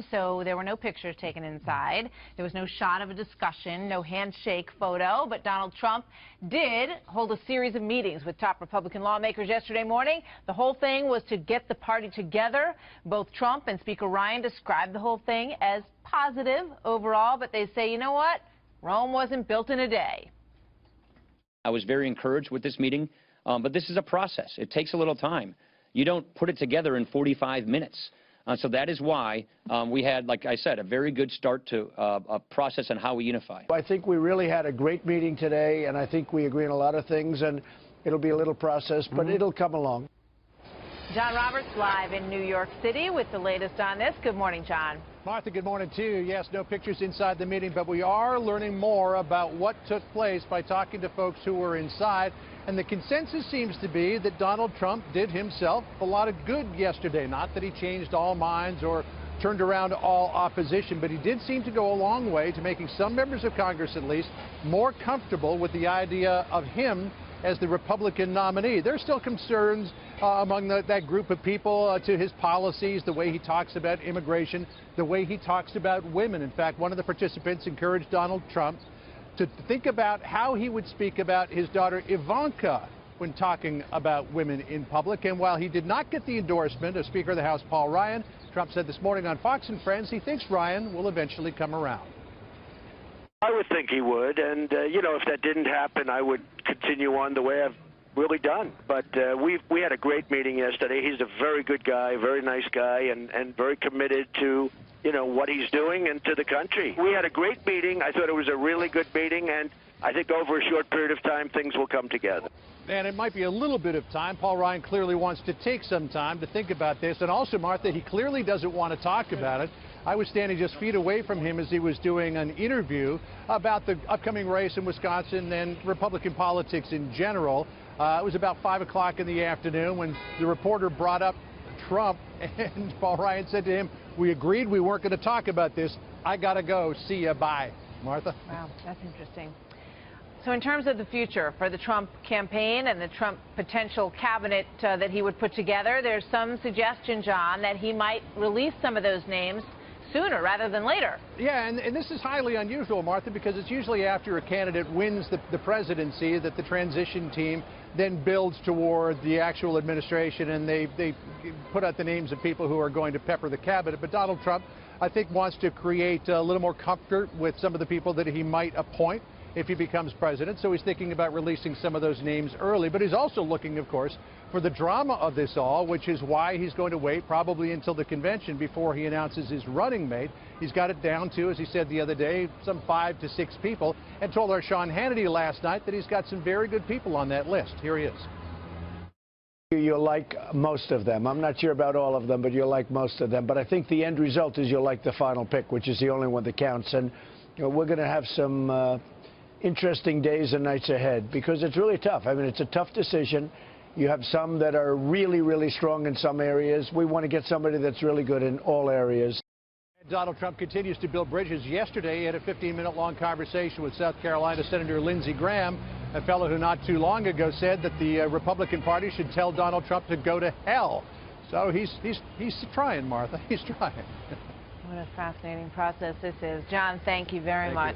room, so there were no pictures taken inside. There was no shot of a discussion, no handshake photo, but Donald Trump did hold a series of meetings with top Republican lawmakers yesterday morning. The whole thing was to get the party together. Both Trump and Speaker Ryan described the whole thing as positive overall, but they say, you know what? Rome wasn't built in a day. I was very encouraged with this meeting, but this is a process. It takes a little time. You don't put it together in 45 minutes. So that is why we had, like I said, a very good start to a process on how we unify. I think we really had a great meeting today, and I think we agree on a lot of things, and it'll be a little process, but it'll come along. John Roberts live in New York City with the latest on this. Good morning, John. Martha, good morning to you. Yes, no pictures inside the meeting, but we are learning more about what took place by talking to folks who were inside. And the consensus seems to be that Donald Trump did himself a lot of good yesterday. Not that he changed all minds or turned around all opposition, but he did seem to go a long way to making some members of Congress, at least, more comfortable with the idea of him as the Republican nominee. There's still concerns among that group of people to his policies, the way he talks about immigration, the way he talks about women. In fact, one of the participants encouraged Donald Trump to think about how he would speak about his daughter Ivanka when talking about women in public. And while he did not get the endorsement of Speaker of the House Paul Ryan, Trump said this morning on Fox and Friends he thinks Ryan will eventually come around. I would think he would, and you know, if that didn't happen, I would continue on the way I've really done. But we had a great meeting yesterday. He's a very good guy, very nice guy, and very committed to, you know, what he's doing and to the country. We had a great meeting. I thought it was a really good meeting, and I think over a short period of time, things will come together. And it might be a little bit of time. Paul Ryan clearly wants to take some time to think about this. And also, Martha, he clearly doesn't want to talk about it. I was standing just feet away from him as he was doing an interview about the upcoming race in Wisconsin and Republican politics in general. It was about 5 o'clock in the afternoon when the reporter brought up Trump, and Paul Ryan said to him, "We agreed we weren't going to talk about this. I got to go. See ya. Bye." Martha? Wow, that's interesting. So in terms of the future for the Trump campaign and the Trump potential cabinet that he would put together, there's some suggestion, John, that he might release some of those names sooner rather than later. Yeah, and this is highly unusual, Martha, because it's usually after a candidate wins the presidency that the transition team then builds toward the actual administration, and they put out the names of people who are going to pepper the cabinet. But Donald Trump, I think, wants to create a little more comfort with some of the people that he might appoint if he becomes president. So he's thinking about releasing some of those names early. But he's also looking, of course, for the drama of this all, which is why he's going to wait probably until the convention before he announces his running mate. He's got it down to, as he said the other day, some 5 to 6 people, and told our Sean Hannity last night that he's got some very good people on that list. Here he is. You'll like most of them. I'm not sure about all of them, but you'll like most of them. But I think the end result is you'll like the final pick, which is the only one that counts. And you know, we're going to have some interesting days and nights ahead, because it's really tough. I mean, it's a tough decision. You have some that are really, really strong in some areas. We want to get somebody that's really good in all areas. Donald Trump continues to build bridges. Yesterday, he had a 15-minute long conversation with South Carolina Senator Lindsey Graham, a fellow who not too long ago said that the Republican Party should tell Donald Trump to go to hell. So he's trying, Martha. He's trying. What a fascinating process this is. John, thank you very much.